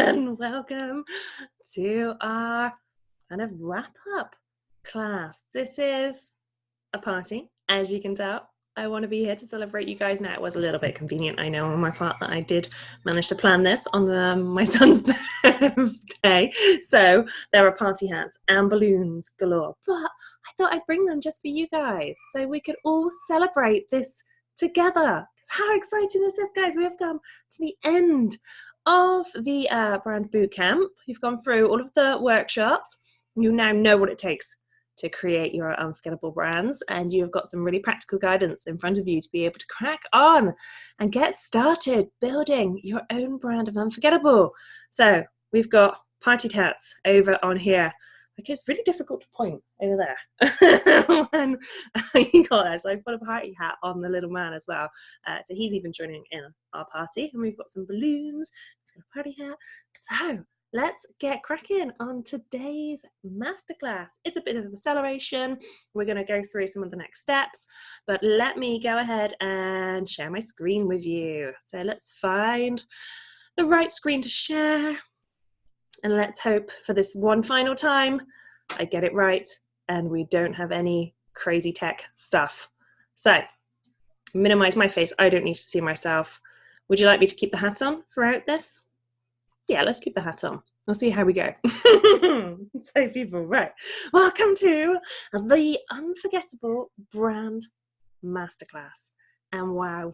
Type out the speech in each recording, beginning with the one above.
and welcome to our kind of wrap-up class. This is a party, as you can tell. I want to be here to celebrate you guys. Now, it was a little bit convenient, I know, on my part that I did manage to plan this on my son's birthday. So there are party hats and balloons galore. But I thought I'd bring them just for you guys so we could all celebrate this together. How exciting is this, guys? We have come to the end of the brand bootcamp. You've gone through all of the workshops. You now know what it takes to create your unforgettable brands, and you've got some really practical guidance in front of you to be able to crack on and get started building your own brand of unforgettable. So we've got party hats over on here. Okay, it's really difficult to point over there when you got that. So I put a party hat on the little man as well. So he's even joining in our party, and we've got some balloons, a party hat. So let's get cracking on today's masterclass. It's a bit of an acceleration. We're going to go through some of the next steps, but let me go ahead and share my screen with you. So let's find the right screen to share. And let's hope for this one final time I get it right and we don't have any crazy tech stuff. So minimize my face. I don't need to see myself. Would you like me to keep the hat on throughout this? Yeah, let's keep the hat on. We'll see how we go. So people, right. Welcome to the Unforgettable Brand Masterclass. And wow,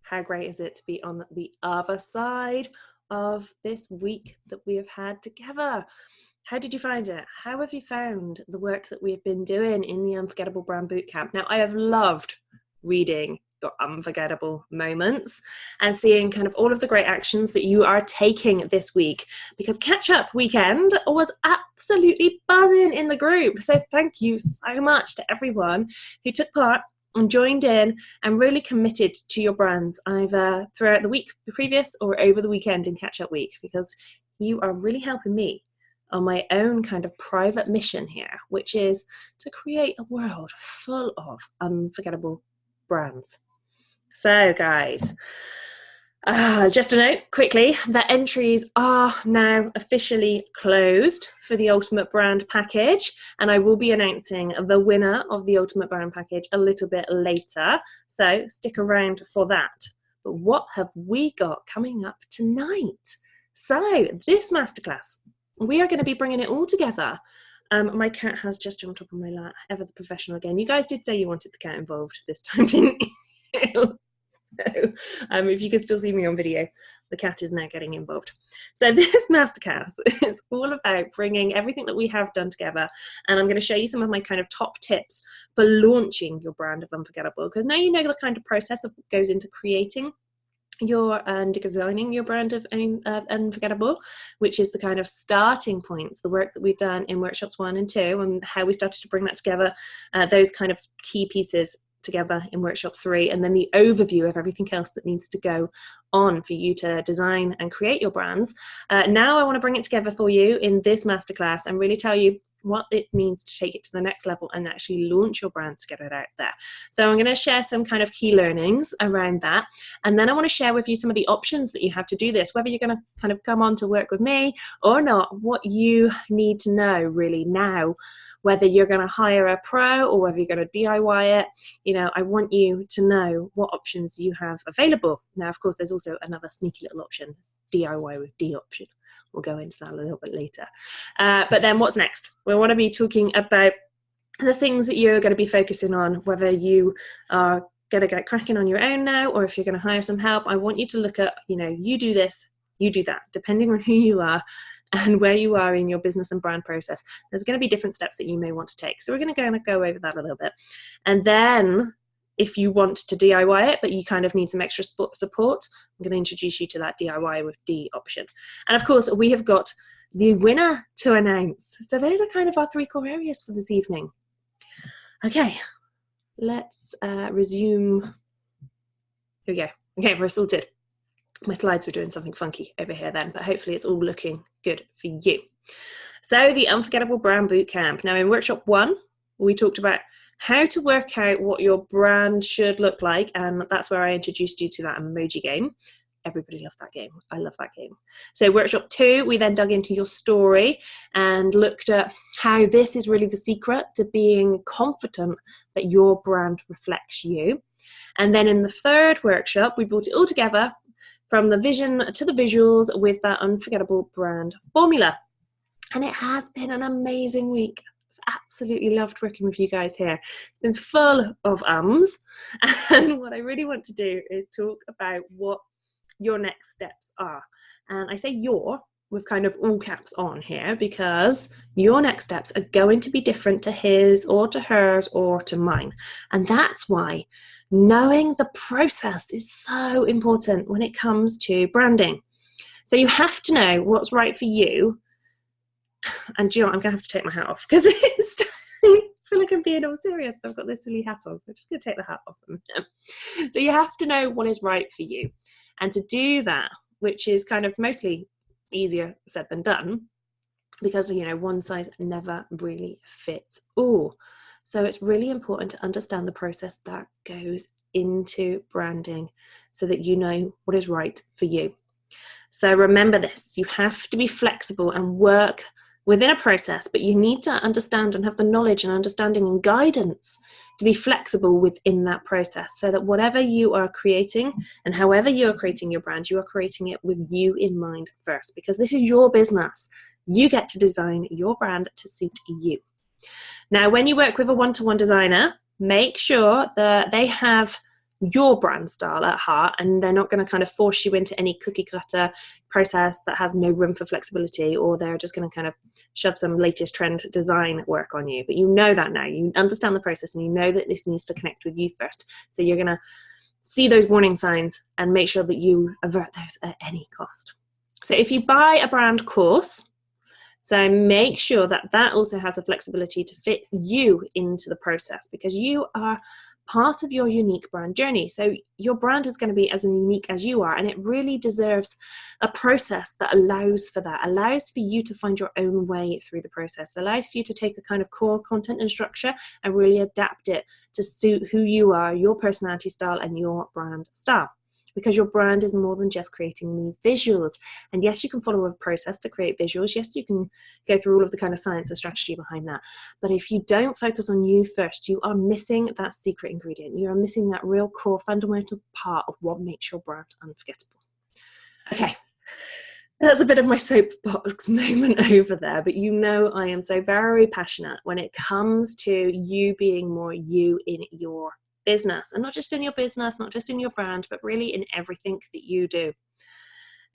how great is it to be on the other side of this week that we have had together. How did you find it? How have you found the work that we have been doing in the Unforgettable Brand Bootcamp? Now, I have loved reading your unforgettable moments and seeing kind of all of the great actions that you are taking this week, because catch-up weekend was absolutely buzzing in the group. So thank you so much to everyone who took part and joined in and really committed to your brands either throughout the week previous or over the weekend in catch-up week, because you are really helping me on my own kind of private mission here, which is to create a world full of unforgettable brands. So guys, just a note quickly, the entries are now officially closed for the Ultimate Brand Package, and I will be announcing the winner of the Ultimate Brand Package a little bit later, so stick around for that. But what have we got coming up tonight? So this masterclass, we are going to be bringing it all together. My cat has just jumped up on my lap, ever the professional again. You guys did say you wanted the cat involved this time, didn't you? So, if you could still see me on video, the cat is now getting involved. So this masterclass is all about bringing everything that we have done together, and I'm going to show you some of my kind of top tips for launching your brand of unforgettable, because now you know the kind of process that goes into creating and designing your brand of unforgettable, which is the kind of starting points, the work that we've done in workshops 1 and 2, and how we started to bring that together, those kind of key pieces together in workshop 3, and then the overview of everything else that needs to go on for you to design and create your brands. Now I want to bring it together for you in this masterclass and really tell you what it means to take it to the next level and actually launch your brands to get it out there. So I'm going to share some kind of key learnings around that, and then I want to share with you some of the options that you have to do this, whether you're going to kind of come on to work with me or not, what you need to know really now, whether you're going to hire a pro or whether you're going to DIY it. You know, I want you to know what options you have available. Now, of course, there's also another sneaky little option, DIY with D option. We'll go into that a little bit later. But then what's next? We want to be talking about the things that you're going to be focusing on, whether you are going to get cracking on your own now or if you're going to hire some help. I want you to look at, you know, you do this, you do that, depending on who you are and where you are in your business and brand process. There's going to be different steps that you may want to take. So we're going to go over that a little bit. And then if you want to DIY it, but you kind of need some extra support, I'm going to introduce you to that DIY with D option. And of course, we have got the winner to announce. So those are kind of our 3 core areas for this evening. Okay, let's resume. Here we go. Okay, we're sorted. My slides were doing something funky over here then, but hopefully it's all looking good for you. So the Unforgettable Brand Bootcamp. Now in workshop 1, we talked about how to work out what your brand should look like, and that's where I introduced you to that emoji game. everybody loved that game. I love that game. So workshop 2, we then dug into your story and looked at how this is really the secret to being confident that your brand reflects you. And then in the 3rd workshop, we brought it all together from the vision to the visuals with that unforgettable brand formula. And it has been an amazing week. I've absolutely loved working with you guys here. It's been full of ums. And what I really want to do is talk about what your next steps are. And I say your with kind of all caps on here, because your next steps are going to be different to his or to hers or to mine. And that's why knowing the process is so important when it comes to branding. So you have to know what's right for you. And do you know what? I'm going to have to take my hat off because I feel like I'm being all serious. I've got this silly hat on, so I'm just going to take the hat off. So you have to know what is right for you. And to do that, which is kind of mostly easier said than done, because, you know, one size never really fits all. So it's really important to understand the process that goes into branding so that you know what is right for you. So remember this, you have to be flexible and work within a process, but you need to understand and have the knowledge and understanding and guidance to be flexible within that process, so that whatever you are creating and however you are creating your brand, you are creating it with you in mind first, because this is your business. You get to design your brand to suit you. Now, when you work with a one-to-one designer, make sure that they have your brand style at heart, and they're not going to kind of force you into any cookie cutter process that has no room for flexibility, or they're just going to kind of shove some latest trend design work on you. But you know that now, you understand the process, and you know that this needs to connect with you first. So you're going to see those warning signs and make sure that you avert those at any cost. So if you buy a brand course, so make sure that that also has a flexibility to fit you into the process, because you are part of your unique brand journey. So your brand is going to be as unique as you are, and it really deserves a process that allows for that, allows for you to find your own way through the process, allows for you to take the kind of core content and structure and really adapt it to suit who you are, your personality style and your brand style. Because your brand is more than just creating these visuals. And yes, you can follow a process to create visuals. Yes, you can go through all of the kind of science and strategy behind that. But if you don't focus on you first, you are missing that secret ingredient. You are missing that real core fundamental part of what makes your brand unforgettable. Okay, that's a bit of my soapbox moment over there, but you know I am so very passionate when it comes to you being more you in your business, and not just in your business, not just in your brand, but really in everything that you do.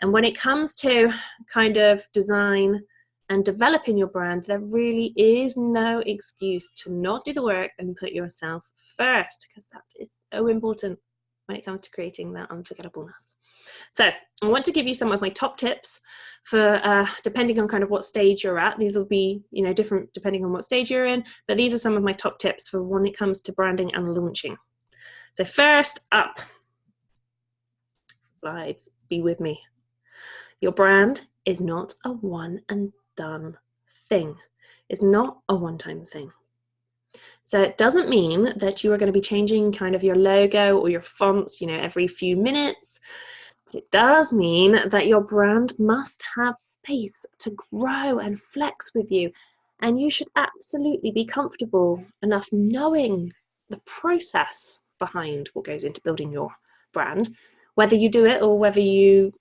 And when it comes to kind of design and developing your brand, there really is no excuse to not do the work and put yourself first, because that is so important when it comes to creating that unforgettableness. So I want to give you some of my top tips for depending on kind of what stage you're at. These will be, you know, different depending on what stage you're in, but these are some of my top tips for when it comes to branding and launching. So first up, slides, be with me. Your brand is not a one and done thing. It's not a one-time thing. So it doesn't mean that you are going to be changing kind of your logo or your fonts, you know, every few minutes. It does mean that your brand must have space to grow and flex with you. And you should absolutely be comfortable enough knowing the process behind what goes into building your brand. Whether you do it or whether you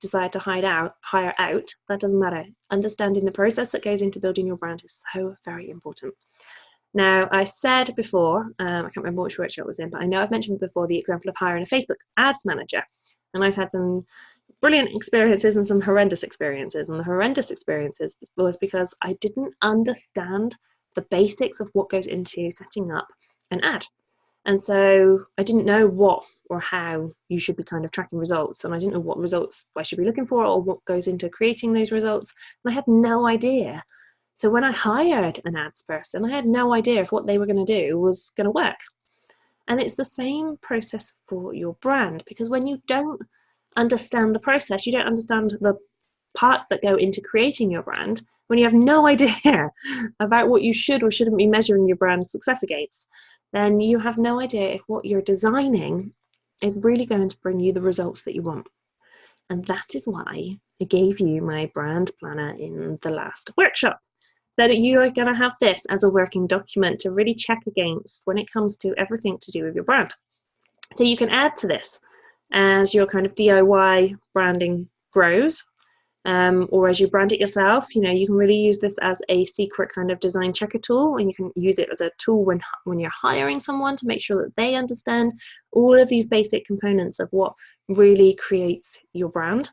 decide to hire out, that doesn't matter. Understanding the process that goes into building your brand is so very important. Now, I said before, I can't remember which workshop it was in, but I know I've mentioned before the example of hiring a Facebook ads manager. And I've had some brilliant experiences and some horrendous experiences. And the horrendous experiences was because I didn't understand the basics of what goes into setting up an ad. And so I didn't know what or how you should be kind of tracking results. And I didn't know what results I should be looking for or what goes into creating those results. And I had no idea. So when I hired an ads person, I had no idea if what they were going to do was going to work. And it's the same process for your brand, because when you don't understand the process, you don't understand the parts that go into creating your brand, when you have no idea about what you should or shouldn't be measuring your brand's success against, then you have no idea if what you're designing is really going to bring you the results that you want. And that is why I gave you my brand planner in the last workshop, so that you are going to have this as a working document to really check against when it comes to everything to do with your brand. So you can add to this as your kind of DIY branding grows, or as you brand it yourself. You know, you can really use this as a secret kind of design checker tool, and you can use it as a tool when you're hiring someone to make sure that they understand all of these basic components of what really creates your brand.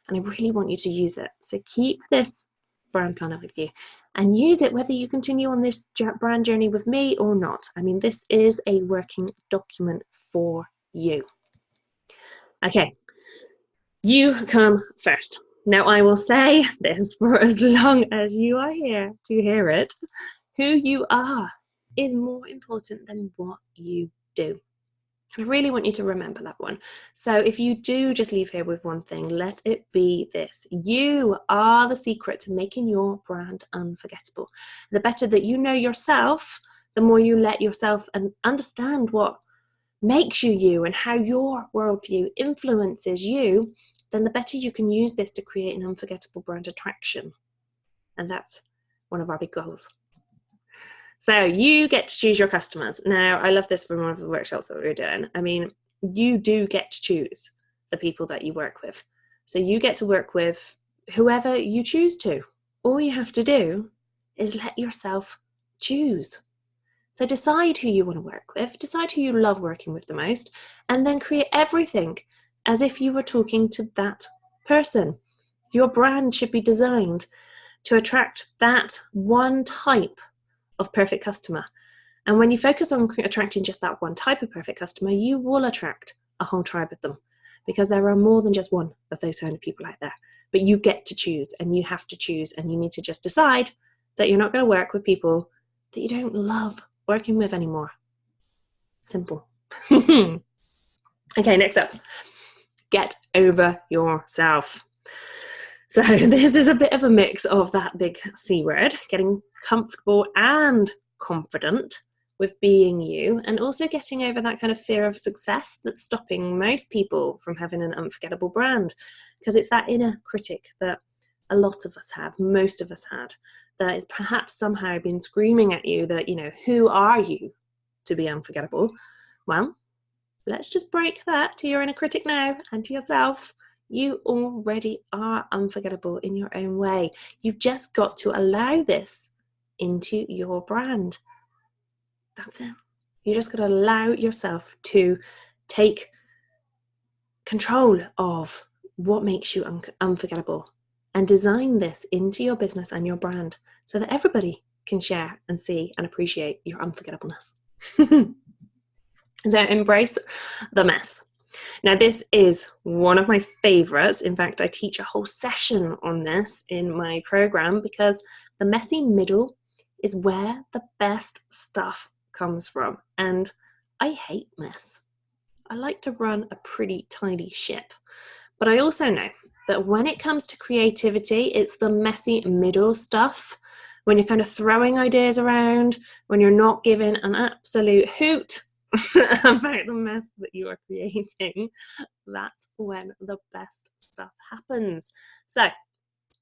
And I really want you to use it. So keep this brand planner with you and use it whether you continue on this brand journey with me or not. I mean, this is a working document for you. Okay, you come first. Now, I will say this for as long as you are here to hear it. Who you are is more important than what you do. I really want you to remember that one. So if you do just leave here with one thing, let it be this. You are the secret to making your brand unforgettable. The better that you know yourself, the more you let yourself understand what makes you you and how your worldview influences you, then the better you can use this to create an unforgettable brand attraction. And that's one of our big goals. So you get to choose your customers. Now, I love this from one of the workshops that we were doing. I mean, you do get to choose the people that you work with. So you get to work with whoever you choose to. All you have to do is let yourself choose. So decide who you want to work with, decide who you love working with the most, and then create everything as if you were talking to that person. Your brand should be designed to attract that one type of perfect customer. And when you focus on attracting just that one type of perfect customer, you will attract a whole tribe of them, because there are more than just one of those kind of people out there. But you get to choose, and you have to choose, and you need to just decide that you're not going to work with people that you don't love working with anymore. Simple. Okay, next up, get over yourself. So this is a bit of a mix of that big C word, getting comfortable and confident with being you, and also getting over that kind of fear of success that's stopping most people from having an unforgettable brand, because it's that inner critic that a lot of us have, most of us had, that is perhaps somehow been screaming at you that, you know, who are you to be unforgettable? Well, let's just break that to your inner critic now and to yourself. You already are unforgettable in your own way. You've just got to allow this into your brand. That's it. You just got to allow yourself to take control of what makes you unforgettable and design this into your business and your brand so that everybody can share and see and appreciate your unforgettableness. So embrace the mess. Now, this is one of my favorites. In fact, I teach a whole session on this in my program, because the messy middle is where the best stuff comes from. And I hate mess. I like to run a pretty tidy ship. But I also know that when it comes to creativity, it's the messy middle stuff, when you're kind of throwing ideas around, when you're not giving an absolute hoot about the mess that you are creating, that's when the best stuff happens. So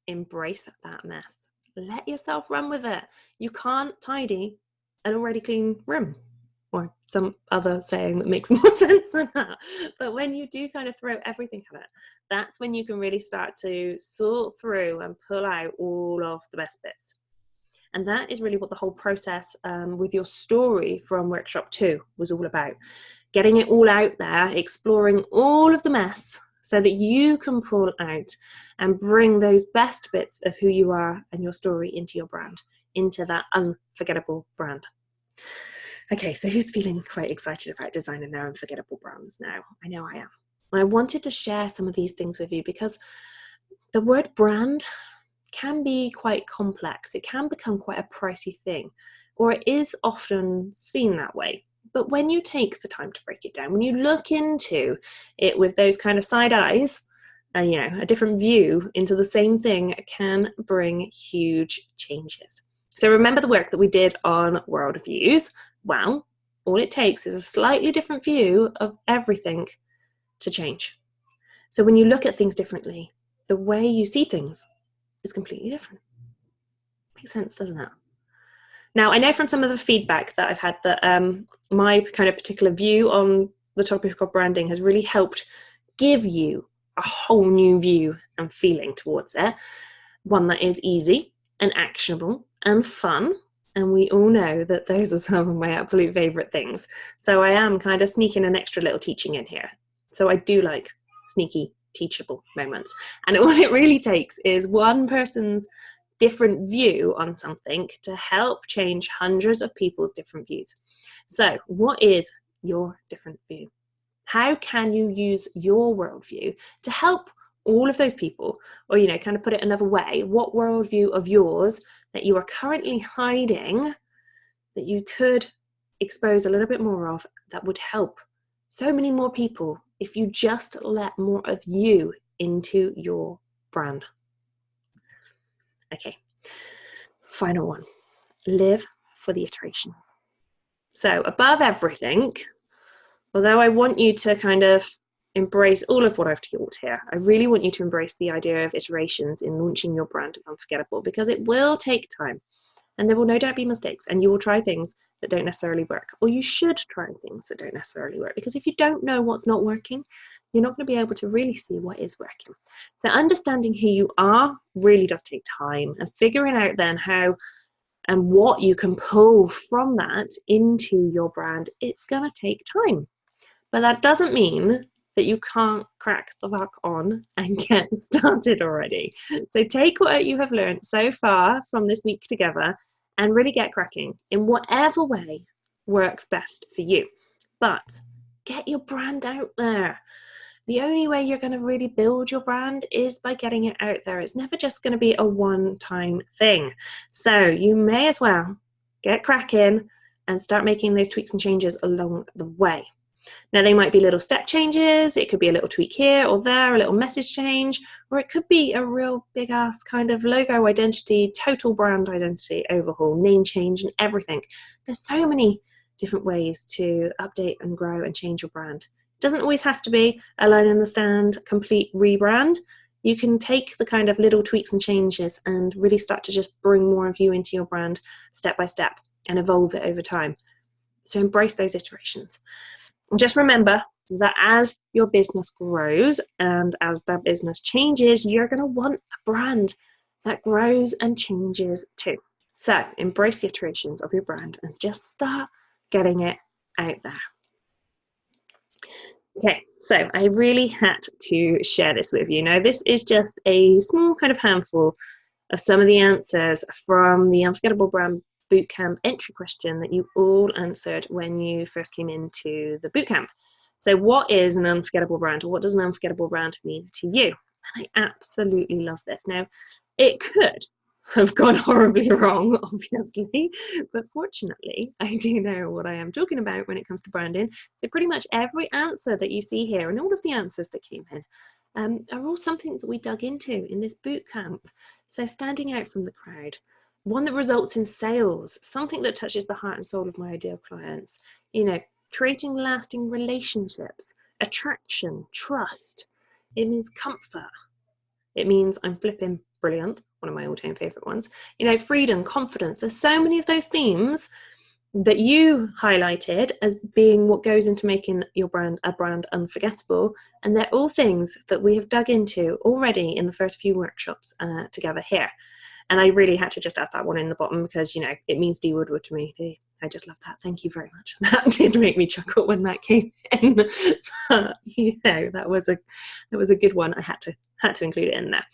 embrace that mess. Let yourself run with it. You can't tidy an already clean room, or some other saying that makes more sense than that. But when you do kind of throw everything at it, that's when you can really start to sort through and pull out all of the best bits. And that is really what the whole process with your story from workshop 2 was all about. Getting it all out there, exploring all of the mess so that you can pull out and bring those best bits of who you are and your story into your brand, into that unforgettable brand. Okay, so who's feeling quite excited about designing their unforgettable brands now? I know I am. And I wanted to share some of these things with you because the word brand can be quite complex. It can become quite a pricey thing, or it is often seen that way. But when you take the time to break it down, when you look into it with those kind of side eyes, you know, a different view into the same thing can bring huge changes. So remember the work that we did on worldviews? Well, all it takes is a slightly different view of everything to change. So when you look at things differently, the way you see things is completely different. Makes sense, doesn't it? Now, I know from some of the feedback that I've had that my kind of particular view on the topic of branding has really helped give you a whole new view and feeling towards it. One that is easy and actionable and fun. And we all know that those are some of my absolute favorite things. So I am kind of sneaking an extra little teaching in here. So I do like sneaky teachable moments. And all it really takes is one person's different view on something to help change hundreds of people's different views. So what is your different view? How can you use your worldview to help all of those people? Or, you know, kind of put it another way, what worldview of yours that you are currently hiding that you could expose a little bit more of that would help so many more people if you just let more of you into your brand? Okay, final one. Live for the iterations. So above everything, although I want you to kind of embrace all of what I've taught here, I really want you to embrace the idea of iterations in launching your brand of Unforgettable, because it will take time and there will no doubt be mistakes, and you will try things that don't necessarily work, or you should try things that don't necessarily work, because if you don't know what's not working, you're not going to be able to really see what is working. So understanding who you are really does take time, and figuring out then how and what you can pull from that into your brand, it's going to take time. But that doesn't mean that you can't crack the fuck on and get started already. So take what you have learned so far from this week together and really get cracking in whatever way works best for you. But get your brand out there. The only way you're going to really build your brand is by getting it out there. It's never just going to be a one-time thing. So you may as well get cracking and start making those tweaks and changes along the way. Now, they might be little step changes. It could be a little tweak here or there, a little message change, or it could be a real big ass kind of logo identity, total brand identity overhaul, name change, and everything. There's so many different ways to update and grow and change your brand. It doesn't always have to be a line in the stand, complete rebrand. You can take the kind of little tweaks and changes and really start to just bring more of you into your brand step by step and evolve it over time. So embrace those iterations. And just remember that as your business grows and as that business changes, you're going to want a brand that grows and changes too. So embrace the iterations of your brand and just start getting it out there. Okay, so I really had to share this with you. Now, this is just a small kind of handful of some of the answers from the Unforgettable Brand Bootcamp entry question that you all answered when you first came into the bootcamp. So what is an unforgettable brand, or what does an unforgettable brand mean to you? And I absolutely love this. Now, it could have gone horribly wrong, obviously, but fortunately, I do know what I am talking about when it comes to branding. So pretty much every answer that you see here and all of the answers that came in are all something that we dug into in this bootcamp. So standing out from the crowd, one that results in sales, something that touches the heart and soul of my ideal clients, you know, creating lasting relationships, attraction, trust. It means comfort. It means I'm flipping brilliant, one of my all-time favorite ones. You know, freedom, confidence. There's so many of those themes that you highlighted as being what goes into making your brand a brand unforgettable. And they're all things that we have dug into already in the first few workshops together here. And I really had to just add that one in the bottom because, you know, it means D Woodward to me. I just love that. Thank you very much. That did make me chuckle when that came in. But, you know, that was a good one. I had to include it in there.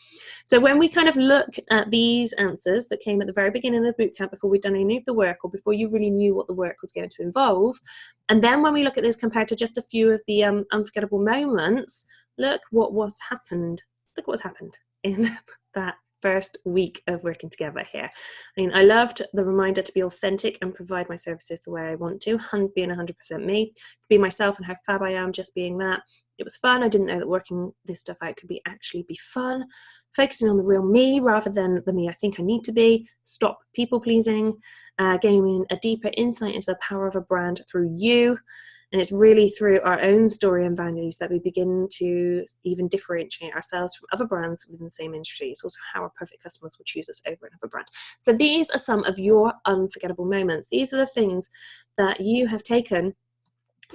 So when we kind of look at these answers that came at the very beginning of the bootcamp before we'd done any of the work or before you really knew what the work was going to involve, and then when we look at this compared to just a few of the unforgettable moments, look what's happened. Look what's happened in that first week of working together here. I mean, I loved the reminder to be authentic and provide my services the way I want to, being 100% me, be myself and how fab I am, just being that. It was fun. I didn't know that working this stuff out could actually be fun. Focusing on the real me rather than the me I think I need to be. Stop people pleasing. Gaining a deeper insight into the power of a brand through you. And it's really through our own story and values that we begin to even differentiate ourselves from other brands within the same industry. It's also how our perfect customers will choose us over another brand. So these are some of your unforgettable moments. These are the things that you have taken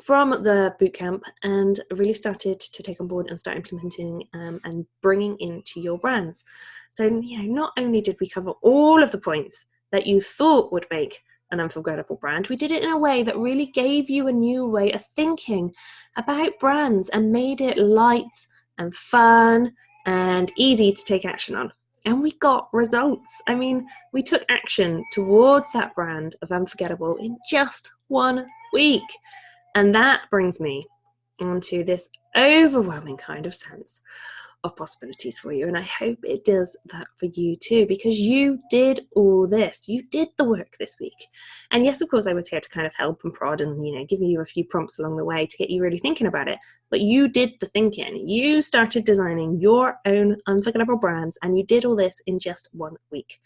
from the bootcamp and really started to take on board and start implementing and bringing into your brands. So, not only did we cover all of the points that you thought would make an unforgettable brand, we did it in a way that really gave you a new way of thinking about brands and made it light and fun and easy to take action on. And we got results. I mean, we took action towards that brand of Unforgettable in just 1 week. And that brings me onto this overwhelming kind of sense of possibilities for you. And I hope it does that for you too, because you did all this. You did the work this week. And yes, of course, I was here to kind of help and prod and, give you a few prompts along the way to get you really thinking about it. But you did the thinking. You started designing your own unforgettable brands, and you did all this in just 1 week,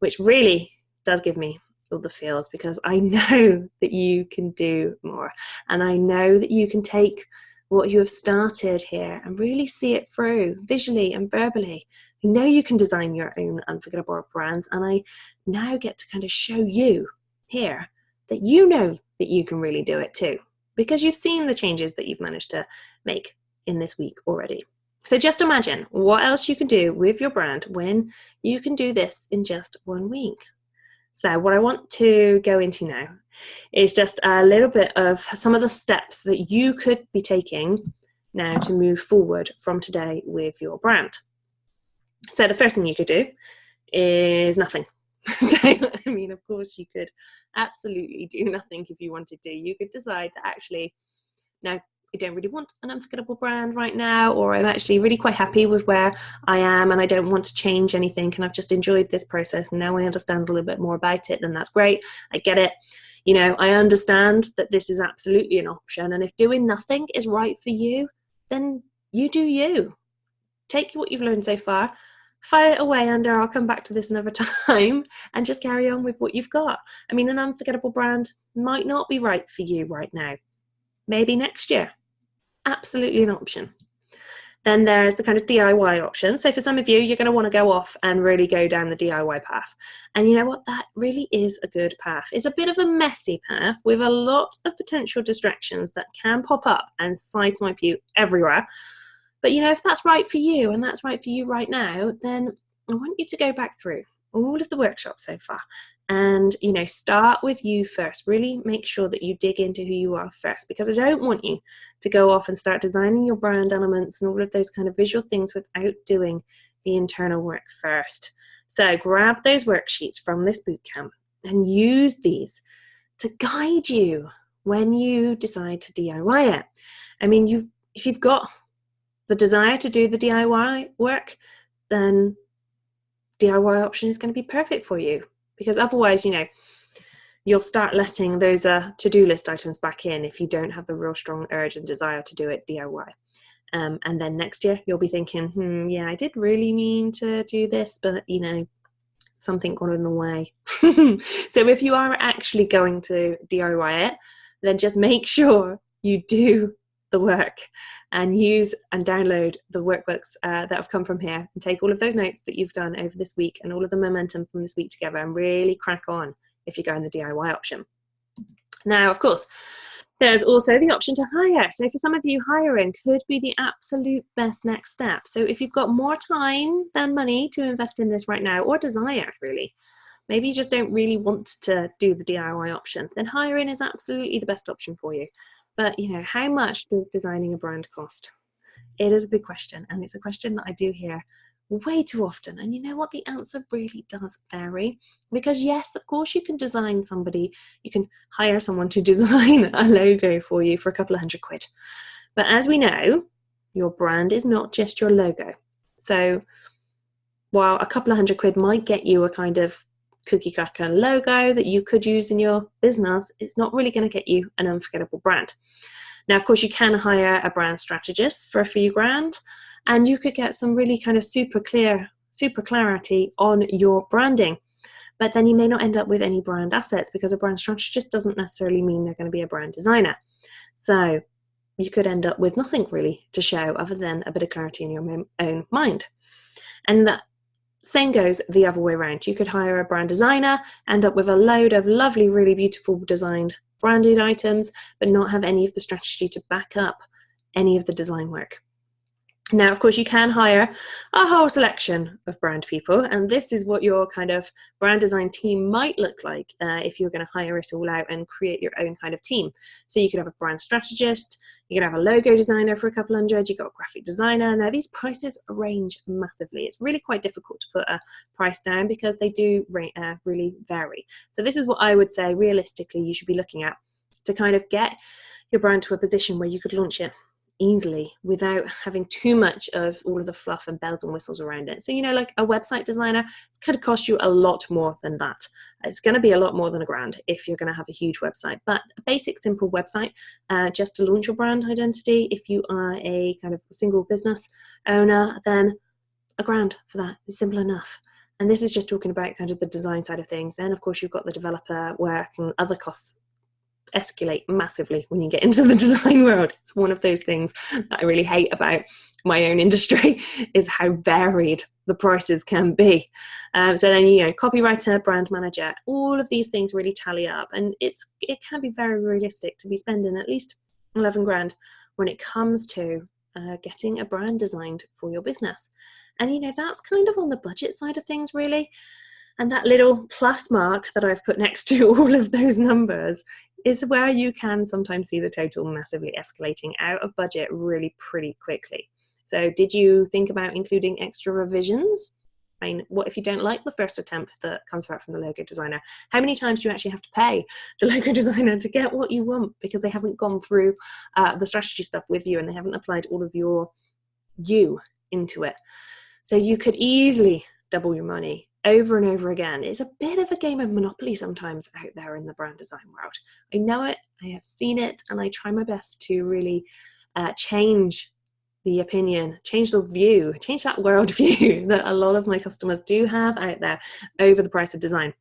which really does give me all the feels, because I know that you can do more, and I know that you can take what you have started here and really see it through visually and verbally. I know you can design your own unforgettable brands, and I now get to kind of show you here that you know that you can really do it too, because you've seen the changes that you've managed to make in this week already. So just imagine what else you can do with your brand when you can do this in just 1 week. So what I want to go into now is just a little bit of some of the steps that you could be taking now to move forward from today with your brand. So the first thing you could do is nothing. Of course, you could absolutely do nothing if you wanted to. You could decide that actually, no, I don't really want an unforgettable brand right now, or I'm actually really quite happy with where I am and I don't want to change anything, and I've just enjoyed this process and now I understand a little bit more about it, and that's great. I get it. I understand that this is absolutely an option, and if doing nothing is right for you, then you do you. Take what you've learned so far, file it away under I'll come back to this another time, and just carry on with what you've got. An unforgettable brand might not be right for you right now. Maybe next year. Absolutely an option. Then there's the kind of DIY option. So for some of you, you're going to want to go off and really go down the DIY path. And you know what? That really is a good path. It's a bit of a messy path with a lot of potential distractions that can pop up and sideswipe you everywhere. But if that's right for you and that's right for you right now, then I want you to go back through all of the workshops so far and start with you first. Really make sure that you dig into who you are first, because I don't want you to go off and start designing your brand elements and all of those kind of visual things without doing the internal work first. So grab those worksheets from this bootcamp and use these to guide you when you decide to DIY it. If you've got the desire to do the DIY work, then DIY option is going to be perfect for you, because otherwise, you'll start letting those to-do list items back in if you don't have the real strong urge and desire to do it DIY. And then next year you'll be thinking, yeah, I did really mean to do this, but something got in the way. So if you are actually going to DIY it, then just make sure you do the work and use and download the workbooks that have come from here, and take all of those notes that you've done over this week and all of the momentum from this week together and really crack on if you go in the DIY option. Now, of course, there's also the option to hire. So for some of you, hiring could be the absolute best next step. So if you've got more time than money to invest in this right now, or desire really, maybe you just don't really want to do the DIY option, then hiring is absolutely the best option for you. But how much does designing a brand cost? It is a big question, and it's a question that I do hear way too often. And you know what? The answer really does vary, because yes, of course, you can hire someone to design a logo for you for a couple of £100. But as we know, your brand is not just your logo. So while a couple of £100 might get you a kind of cookie cutter logo that you could use in your business, it's not really going to get you an unforgettable brand. Now, of course, you can hire a brand strategist for a few grand, and you could get some really kind of super clarity on your branding. But then you may not end up with any brand assets, because a brand strategist doesn't necessarily mean they're going to be a brand designer. So you could end up with nothing really to show other than a bit of clarity in your own mind. And that same goes the other way around. You could hire a brand designer, end up with a load of lovely, really beautiful designed branded items, but not have any of the strategy to back up any of the design work. Now, of course, you can hire a whole selection of brand people, and this is what your kind of brand design team might look like if you're going to hire it all out and create your own kind of team. So you could have a brand strategist, you could have a logo designer for a couple hundred, you've got a graphic designer. Now, these prices range massively. It's really quite difficult to put a price down because they do really vary. So this is what I would say realistically you should be looking at to kind of get your brand to a position where you could launch it easily without having too much of all of the fluff and bells and whistles around it. So, you know, like a website designer, it's going to cost you a lot more than that. It's going to be a lot more than $1,000 if you're going to have a huge website. But a basic, simple website just to launch your brand identity, if you are a kind of single business owner, then $1,000 for that is simple enough. And this is just talking about kind of the design side of things. Then, of course, you've got the developer work and other costs escalate massively when you get into the design world. It's one of those things that I really hate about my own industry is how varied the prices can be. So then, you know, copywriter, brand manager, all of these things really tally up, and it can be very realistic to be spending at least $11,000 when it comes to getting a brand designed for your business. And, you know, that's kind of on the budget side of things, really. And that little plus mark that I've put next to all of those numbers is where you can sometimes see the total massively escalating out of budget really pretty quickly. So did you think about including extra revisions? I mean, what if you don't like the first attempt that comes out from the logo designer? How many times do you actually have to pay the logo designer to get what you want because they haven't gone through the strategy stuff with you and they haven't applied all of you into it? So you could easily double your money over and over again. It's a bit of a game of Monopoly sometimes out there in the brand design world. I know it, I have seen it, and I try my best to really change the opinion, change the view, change that world view that a lot of my customers do have out there over the price of design.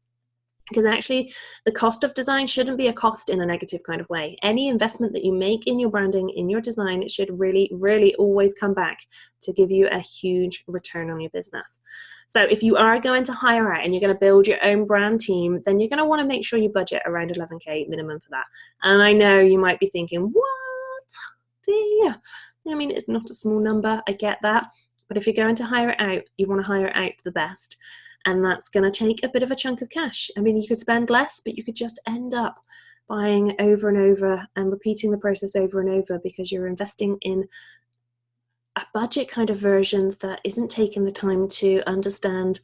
Because actually, the cost of design shouldn't be a cost in a negative kind of way. Any investment that you make in your branding, in your design, it should really, really always come back to give you a huge return on your business. So if you are going to hire out and you're going to build your own brand team, then you're going to want to make sure you budget around $11,000 minimum for that. And I know you might be thinking, what? I mean, it's not a small number. I get that. But if you're going to hire it out, you want to hire it out to the best. And that's going to take a bit of a chunk of cash. I mean, you could spend less, but you could just end up buying over and over and repeating the process over and over because you're investing in a budget kind of version that isn't taking the time to understand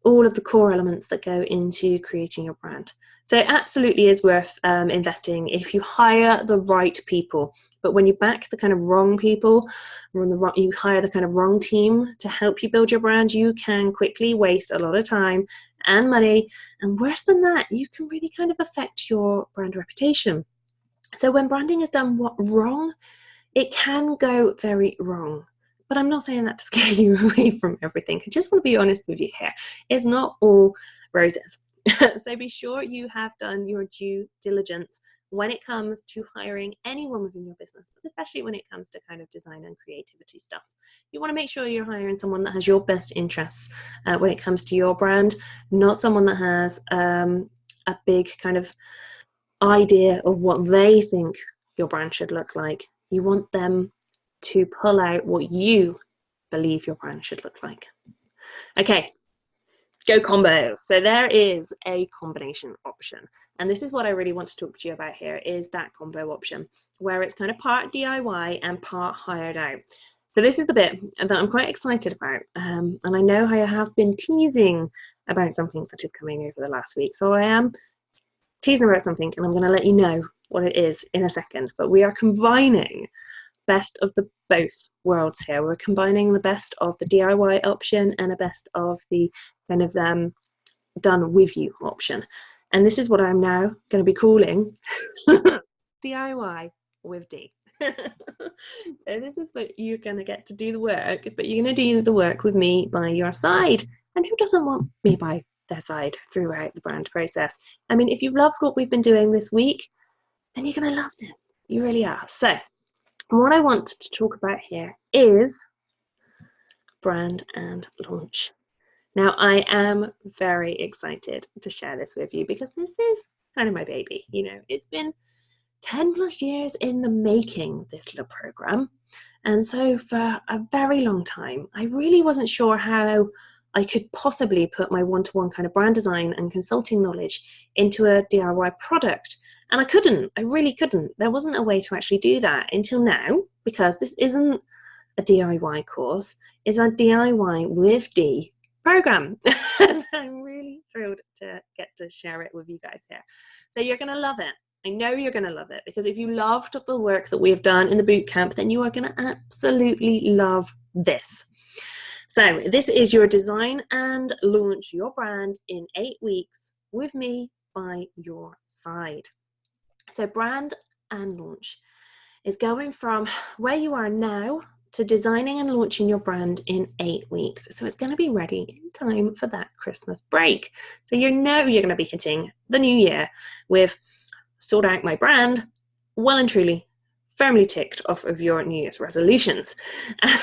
all of the core elements that go into creating your brand. So it absolutely is worth investing if you hire the right people. But when you back the kind of wrong people, or you hire the kind of wrong team to help you build your brand, you can quickly waste a lot of time and money. And worse than that, you can really kind of affect your brand reputation. So when branding is done wrong, it can go very wrong. But I'm not saying that to scare you away from everything. I just want to be honest with you here. It's not all roses. So be sure you have done your due diligence when it comes to hiring anyone within your business, especially when it comes to kind of design and creativity stuff. You want to make sure you're hiring someone that has your best interests when it comes to your brand, not someone that has a big kind of idea of what they think your brand should look like. You want them to pull out what you believe your brand should look like. Okay. Go combo. So there is a combination option. And this is what I really want to talk to you about here is that combo option where it's kind of part DIY and part hired out. So this is the bit that I'm quite excited about. And I know I have been teasing about something that is coming over the last week. So I am teasing about something and I'm going to let you know what it is in a second. But we are combining best of the both worlds here. We're combining the best of the DIY option and a best of the kind of done with you option. And this is what I'm now going to be calling DIY with D. So this is what you're going to get to do the work, but you're going to do the work with me by your side. And who doesn't want me by their side throughout the brand process? I mean, if you've loved what we've been doing this week, then you're going to love this. You really are. So what I want to talk about here is brand and launch. Now, I am very excited to share this with you because this is kind of my baby. You know, it's been 10 plus years in the making, this little program. And so for a very long time, I really wasn't sure how I could possibly put my one-to-one kind of brand design and consulting knowledge into a DIY product. And I couldn't, I really couldn't. There wasn't a way to actually do that until now, because this isn't a DIY course, it's a DIY with D program. And I'm really thrilled to get to share it with you guys here. So you're going to love it. I know you're going to love it, because if you loved the work that we have done in the bootcamp, then you are going to absolutely love this. So this is your design and launch your brand in 8 weeks with me by your side. So brand and launch is going from where you are now to designing and launching your brand in 8 weeks. So it's going to be ready in time for that Christmas break. So you know you're going to be hitting the new year with sort out my brand, well and truly firmly ticked off of your New Year's resolutions.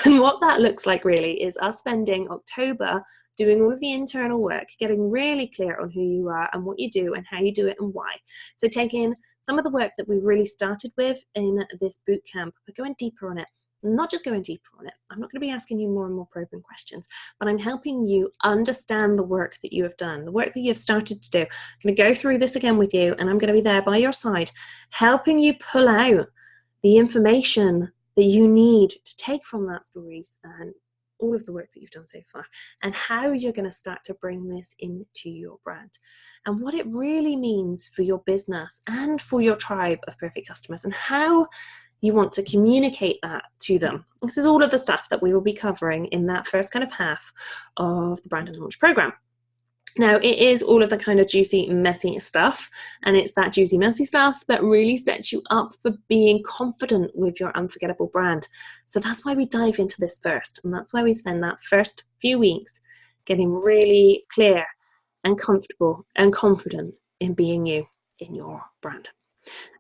And what that looks like really is us spending October doing all of the internal work, getting really clear on who you are and what you do and how you do it and why. So taking some of the work that we really started with in this bootcamp, but going deeper on it. Not just going deeper on it. I'm not going to be asking you more and more probing questions, but I'm helping you understand the work that you have done, the work that you've started to do. I'm going to go through this again with you, and I'm going to be there by your side, helping you pull out the information that you need to take from that stories and all of the work that you've done so far, and how you're going to start to bring this into your brand and what it really means for your business and for your tribe of perfect customers, and how you want to communicate that to them. This is all of the stuff that we will be covering in that first kind of half of the Brand and Launch program. Now, it is all of the kind of juicy, messy stuff, and it's that juicy, messy stuff that really sets you up for being confident with your unforgettable brand. So that's why we dive into this first, and that's why we spend that first few weeks getting really clear and comfortable and confident in being you in your brand.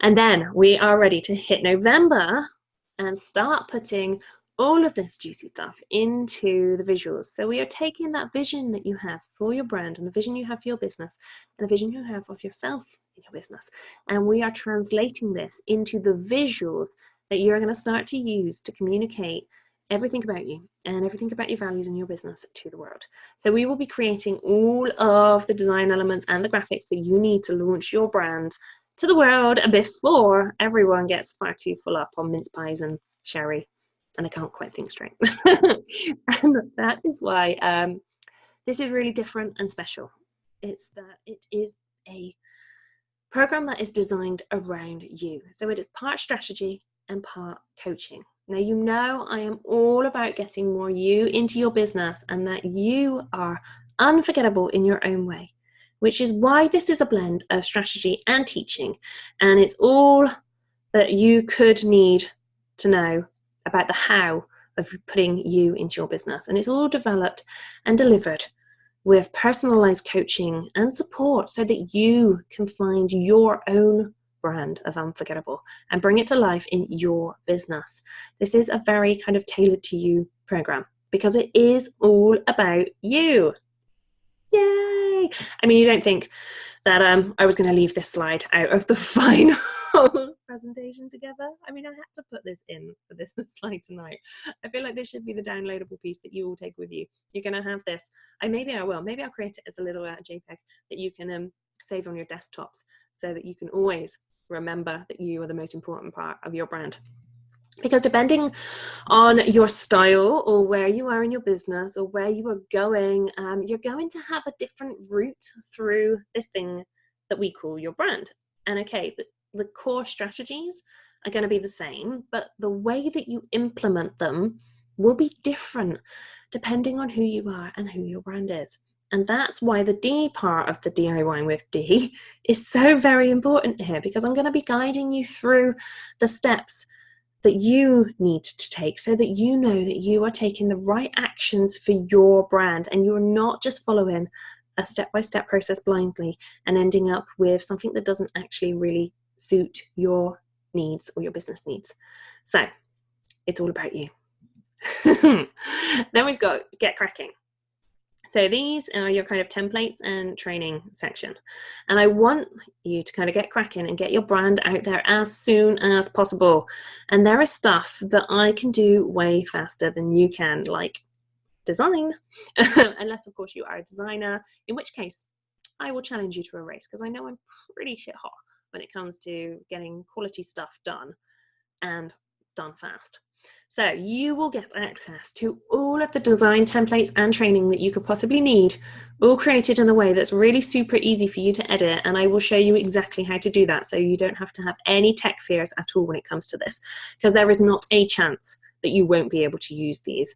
And then we are ready to hit November and start putting all of this juicy stuff into the visuals. So we are taking that vision that you have for your brand and the vision you have for your business and the vision you have of yourself in your business. And we are translating this into the visuals that you're going to start to use to communicate everything about you and everything about your values and your business to the world. So we will be creating all of the design elements and the graphics that you need to launch your brand to the world before everyone gets far too full up on mince pies and sherry, and I can't quite think straight. And that is why this is really different and special. It's that it is a program that is designed around you. So it is part strategy and part coaching. Now, you know I am all about getting more you into your business and that you are unforgettable in your own way, which is why this is a blend of strategy and teaching. And it's all that you could need to know about the how of putting you into your business. And it's all developed and delivered with personalized coaching and support so that you can find your own brand of unforgettable and bring it to life in your business. This is a very kind of tailored to you program because it is all about you. Yay! I mean, you don't think that I was going to leave this slide out of the final presentation together. I mean, I had to put this in for this slide tonight. I feel like this should be the downloadable piece that you all take with you. You're going to have this. Maybe I'll create it as a little JPEG that you can save on your desktops so that you can always remember that you are the most important part of your brand. Because depending on your style or where you are in your business or where you are going, you're going to have a different route through this thing that we call your brand. And okay, the core strategies are going to be the same, but the way that you implement them will be different depending on who you are and who your brand is. And that's why the D part of the DIY with D is so very important here, because I'm going to be guiding you through the steps that you need to take so that you know that you are taking the right actions for your brand and you're not just following a step-by-step process blindly and ending up with something that doesn't actually really suit your needs or your business needs. So it's all about you. Then we've got get cracking. So these are your kind of templates and training section. And I want you to kind of get cracking and get your brand out there as soon as possible. And there is stuff that I can do way faster than you can, like design, unless of course you are a designer, in which case I will challenge you to a race, because I know I'm pretty shit hot when it comes to getting quality stuff done and done fast. So you will get access to all of the design templates and training that you could possibly need, all created in a way that's really super easy for you to edit. And I will show you exactly how to do that, so you don't have to have any tech fears at all when it comes to this, because there is not a chance that you won't be able to use these,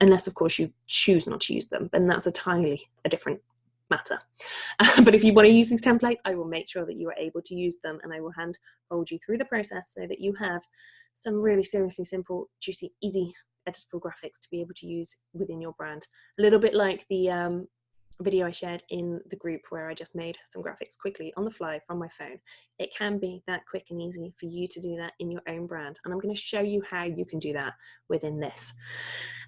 unless of course you choose not to use them, then that's entirely a different matter. But if you want to use these templates, I will make sure that you are able to use them, and I will hand hold you through the process so that you have some really seriously simple, juicy, easy editable graphics to be able to use within your brand. A little bit like the video I shared in the group where I just made some graphics quickly on the fly from my phone. It can be that quick and easy for you to do that in your own brand, and I'm going to show you how you can do that within this.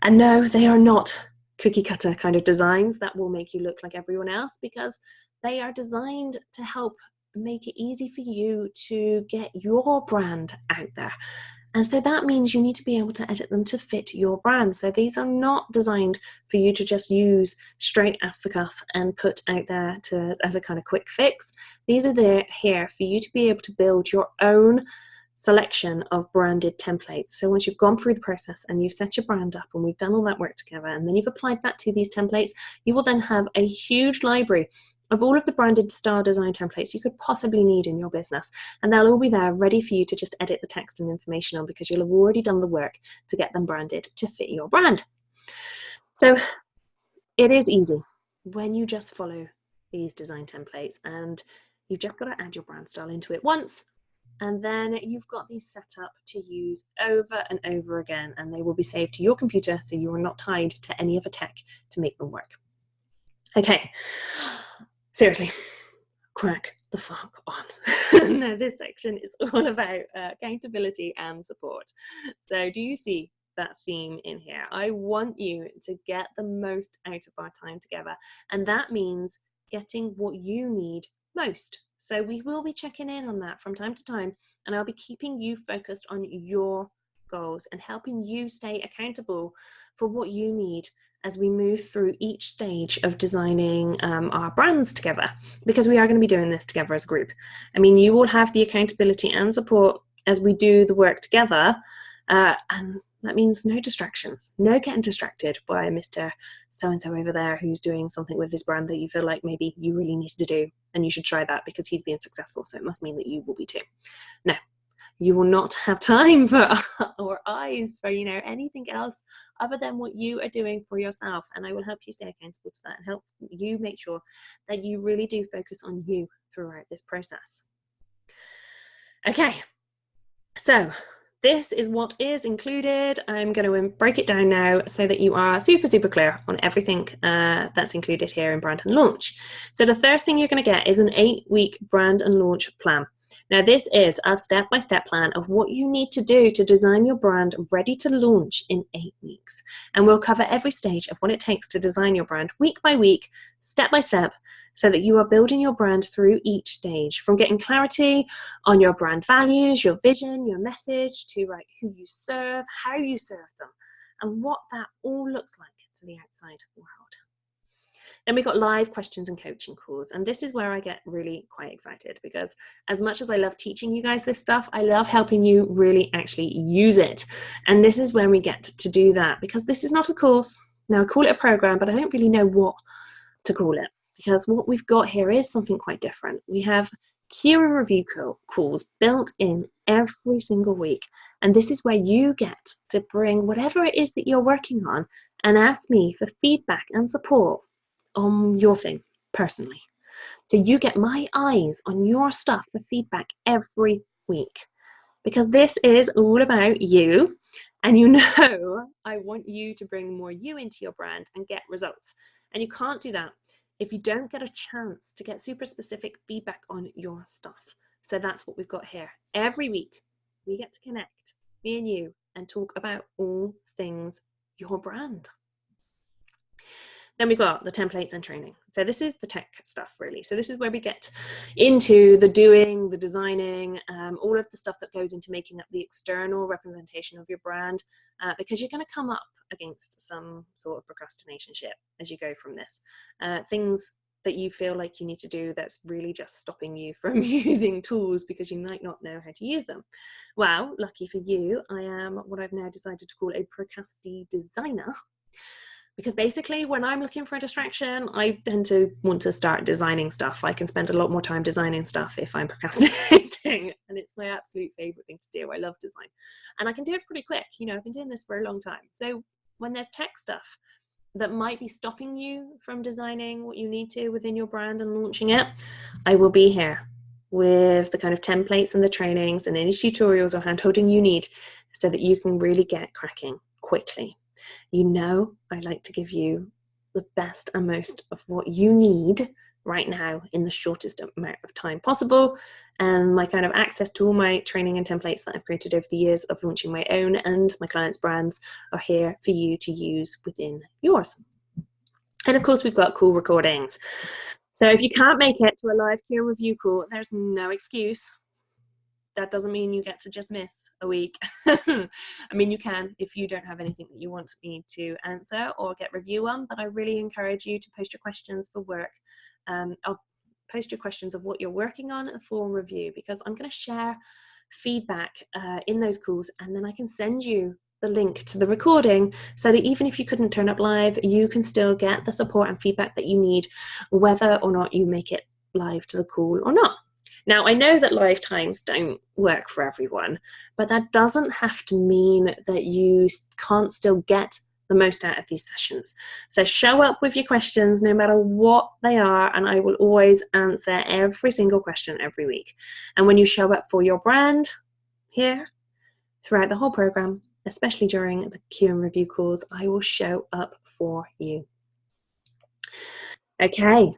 And no, they are not cookie cutter kind of designs that will make you look like everyone else, because they are designed to help make it easy for you to get your brand out there. And so that means you need to be able to edit them to fit your brand. So these are not designed for you to just use straight off the cuff and put out there as a kind of quick fix. These are there here for you to be able to build your own selection of branded templates. So once you've gone through the process and you've set your brand up and we've done all that work together, and then you've applied that to these templates, you will then have a huge library of all of the branded style design templates you could possibly need in your business. And they'll all be there ready for you to just edit the text and information on, because you'll have already done the work to get them branded to fit your brand. So it is easy when you just follow these design templates, and you've just got to add your brand style into it once. And then you've got these set up to use over and over again, and they will be saved to your computer, so you are not tied to any other tech to make them work. Okay, seriously, crack the fuck on. Now, this section is all about accountability and support. So do you see that theme in here? I want you to get the most out of our time together, and that means getting what you need most. So we will be checking in on that from time to time, and I'll be keeping you focused on your goals and helping you stay accountable for what you need as we move through each stage of designing our brands together, because we are going to be doing this together as a group. I mean, you will have the accountability and support as we do the work together, and that means no distractions, no getting distracted by Mr. So-and-so over there who's doing something with his brand that you feel like maybe you really need to do, and you should try that because he's being successful, so it must mean that you will be too. No, you will not have time for or eyes for, you know, anything else other than what you are doing for yourself. And I will help you stay accountable to that and help you make sure that you really do focus on you throughout this process. Okay, so this is what is included. I'm going to break it down now so that you are super, super clear on everything that's included here in Brand and Launch. So the first thing you're going to get is an 8-week brand and launch plan. Now, this is a step-by-step plan of what you need to do to design your brand ready to launch in 8 weeks. And we'll cover every stage of what it takes to design your brand week by week, step by step, so that you are building your brand through each stage, from getting clarity on your brand values, your vision, your message, to who you serve, how you serve them, and what that all looks like to the outside world. Then we've got live questions and coaching calls. And this is where I get really quite excited, because as much as I love teaching you guys this stuff, I love helping you really actually use it. And this is when we get to do that, because this is not a course. Now, I call it a program, but I don't really know what to call it, because what we've got here is something quite different. We have Q&A review calls built in every single week. And this is where you get to bring whatever it is that you're working on and ask me for feedback and support on your thing personally. So you get my eyes on your stuff for feedback every week, because this is all about you. And you know, I want you to bring more you into your brand and get results. And you can't do that if you don't get a chance to get super specific feedback on your stuff. So that's what we've got here. Every week, we get to connect, me and you, and talk about all things your brand. Then we've got the templates and training. So this is the tech stuff, really. So this is where we get into the doing, the designing, all of the stuff that goes into making up the external representation of your brand, because you're going to come up against some sort of procrastination shit as you go from this. Things that you feel like you need to do that's really just stopping you from using tools because you might not know how to use them. Well, lucky for you, I am what I've now decided to call a procrasti designer. Because basically when I'm looking for a distraction, I tend to want to start designing stuff. I can spend a lot more time designing stuff if I'm procrastinating, and it's my absolute favorite thing to do. I love design, and I can do it pretty quick. You know, I've been doing this for a long time. So when there's tech stuff that might be stopping you from designing what you need to within your brand and launching it, I will be here with the kind of templates and the trainings and any tutorials or hand-holding you need so that you can really get cracking quickly. You know, I like to give you the best and most of what you need right now in the shortest amount of time possible. And my kind of access to all my training and templates that I've created over the years of launching my own and my clients' brands are here for you to use within yours. And of course, we've got cool recordings. So if you can't make it to a live Q review call, there's no excuse. That doesn't mean you get to just miss a week. I mean, you can if you don't have anything that you want me to answer or get review on, but I really encourage you to post your questions for work. I'll post your questions of what you're working on for review, because I'm going to share feedback in those calls, and then I can send you the link to the recording so that even if you couldn't turn up live, you can still get the support and feedback that you need, whether or not you make it live to the call or not. Now, I know that live times don't work for everyone, but that doesn't have to mean that you can't still get the most out of these sessions. So show up with your questions, no matter what they are, and I will always answer every single question every week. And when you show up for your brand here throughout the whole program, especially during the Q and review calls, I will show up for you. Okay,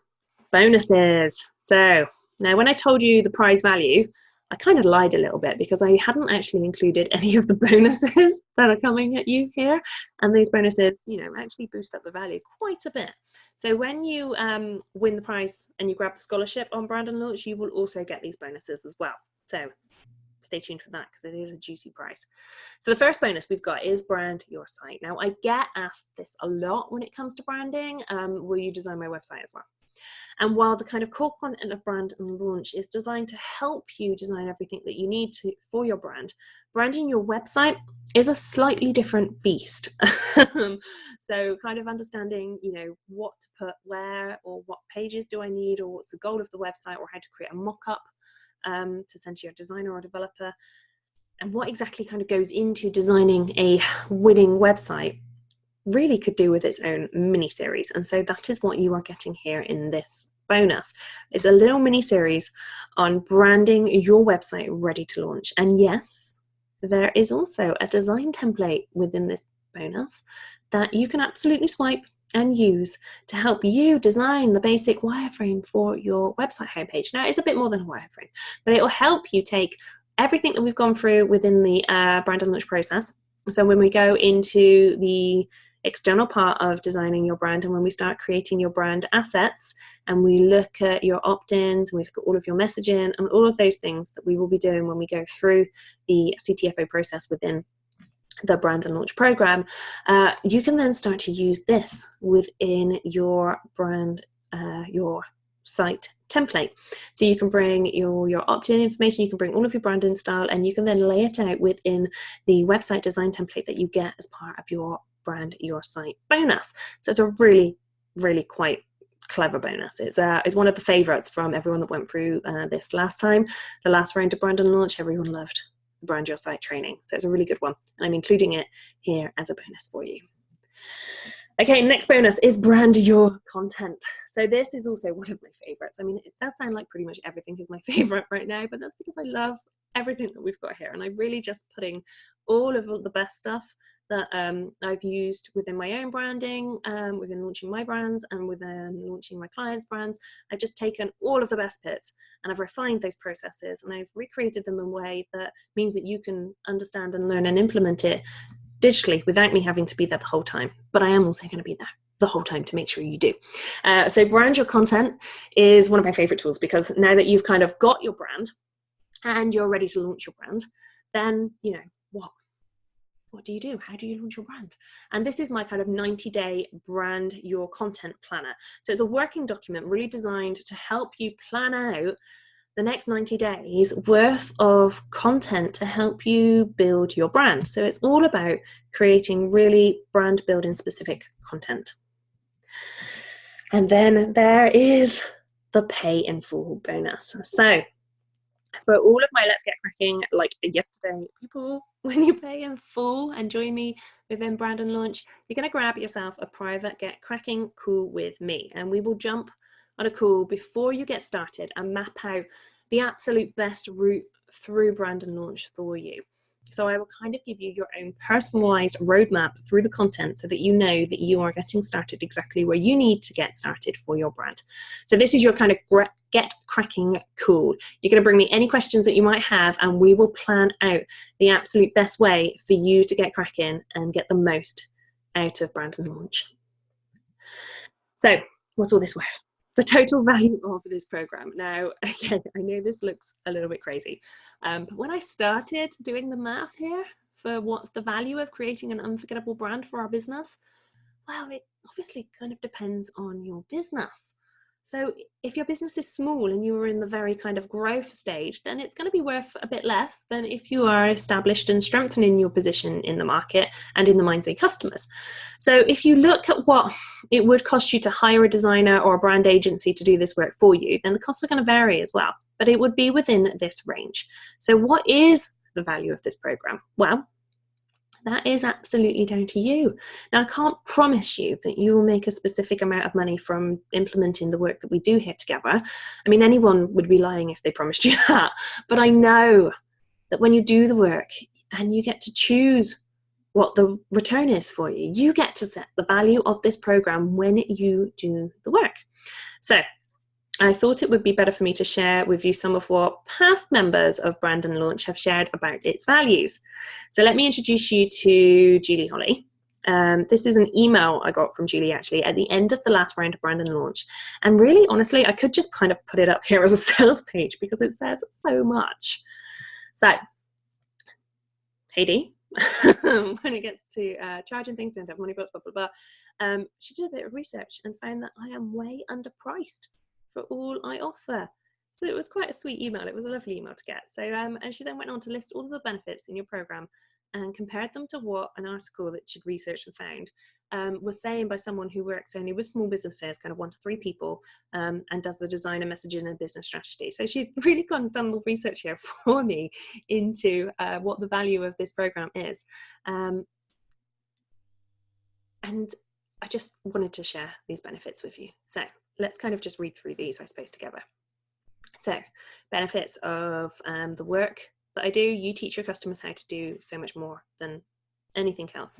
bonuses. So now, when I told you the prize value, I kind of lied a little bit because I hadn't actually included any of the bonuses that are coming at you here. And these bonuses, you know, actually boost up the value quite a bit. So when you win the prize and you grab the scholarship on Brand and Launch, you will also get these bonuses as well. So stay tuned for that because it is a juicy prize. So the first bonus we've got is brand your site. Now, I get asked this a lot when it comes to branding. Will you design my website as well? And while the kind of core content of Brand and Launch is designed to help you design everything that you need to for your brand, branding your website is a slightly different beast. So kind of understanding, you know, what to put where, or what pages do I need, or what's the goal of the website, or how to create a mock-up to send to your designer or developer, and what exactly kind of goes into designing a winning website really could do with its own mini series. And so that is what you are getting here in this bonus. It's a little mini series on branding your website ready to launch. And yes, there is also a design template within this bonus that you can absolutely swipe and use to help you design the basic wireframe for your website homepage. Now, it's a bit more than a wireframe, but it will help you take everything that we've gone through within the Brand and Launch process. So when we go into the external part of designing your brand, and when we start creating your brand assets, and we look at your opt-ins, and we look at all of your messaging and all of those things that we will be doing when we go through the CTFO process within the Brand and Launch program, you can then start to use this within your brand, your site template. So you can bring your opt-in information, you can bring all of your branding style, and you can then lay it out within the website design template that you get as part of your Brand Your Site bonus. So it's a really, really quite clever bonus. It's one of the favorites from everyone that went through this last time. The last round of Brand and Launch, everyone loved the Brand Your Site training. So it's a really good one. And I'm including it here as a bonus for you. Okay, next bonus is brand your content. So this is also one of my favorites. I mean, it does sound like pretty much everything is my favorite right now, but that's because I love everything that we've got here. And I'm really just putting all of the best stuff that I've used within my own branding, within launching my brands and within launching my clients' brands. I've just taken all of the best bits and I've refined those processes and I've recreated them in a way that means that you can understand and learn and implement it digitally without me having to be there the whole time. But I am also going to be there the whole time to make sure you do. So Brand Your Content is one of my favorite tools, because now that you've kind of got your brand and you're ready to launch your brand, then, you know, what do you do? How do you launch your brand? And this is my kind of 90-day Brand Your Content planner. So it's a working document really designed to help you plan out the next 90 days worth of content to help you build your brand. So it's all about creating really brand building specific content. And then there is the pay in full bonus. So for all of my Let's Get Cracking, like yesterday, people, when you pay in full and join me within Brand and Launch, you're going to grab yourself a private Get Cracking call with me. And we will jump on a call before you get started and map out the absolute best route through Brand and Launch for you. So I will kind of give you your own personalized roadmap through the content so that you know that you are getting started exactly where you need to get started for your brand. So this is your kind of Get Cracking call. You're going to bring me any questions that you might have and we will plan out the absolute best way for you to get cracking and get the most out of Brand and Launch. So what's all this worth? The total value of this program. Now, again, I know this looks a little bit crazy, but when I started doing the math here for what's the value of creating an unforgettable brand for our business, well, it obviously kind of depends on your business. So if your business is small and you are in the very kind of growth stage, then it's going to be worth a bit less than if you are established and strengthening your position in the market and in the minds of your customers. So if you look at what it would cost you to hire a designer or a brand agency to do this work for you, then the costs are going to vary as well, but it would be within this range. So what is the value of this program? Well, that is absolutely down to you. Now, I can't promise you that you will make a specific amount of money from implementing the work that we do here together. I mean, anyone would be lying if they promised you that. But I know that when you do the work and you get to choose what the return is for you, you get to set the value of this program when you do the work. So I thought it would be better for me to share with you some of what past members of Brand and Launch have shared about its values. So let me introduce you to Julie Holly. This is an email I got from Julie actually at the end of the last round of Brand and Launch. And really, honestly, I could just kind of put it up here as a sales page because it says so much. So, hey Dee, when it gets to charging things, don't have money, blah, blah, blah. She did a bit of research and found that I am way underpriced for all I offer. So it was quite a sweet email. It was a lovely email to get. So, and she then went on to list all of the benefits in your program and compared them to what an article that she'd researched and found was saying by someone who works only with small businesses, kind of 1 to 3 people, and does the design and messaging and business strategy. So she'd really done the research here for me into what the value of this program is. And I just wanted to share these benefits with you. So let's kind of just read through these, I suppose, together. So benefits of the work that I do. You teach your customers how to do so much more than anything else.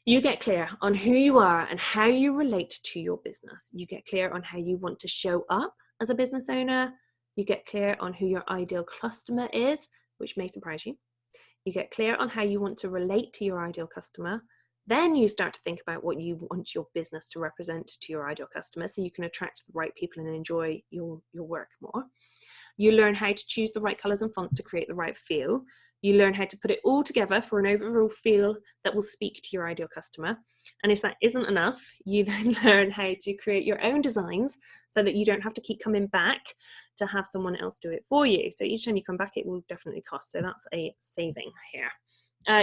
You get clear on who you are and how you relate to your business. You get clear on how you want to show up as a business owner. You get clear on who your ideal customer is, which may surprise you. You get clear on how you want to relate to your ideal customer. Then you start to think about what you want your business to represent to your ideal customer so you can attract the right people and enjoy your work more. You learn how to choose the right colors and fonts to create the right feel. You learn how to put it all together for an overall feel that will speak to your ideal customer. And if that isn't enough, you then learn how to create your own designs so that you don't have to keep coming back to have someone else do it for you. So each time you come back, it will definitely cost. So that's a saving here.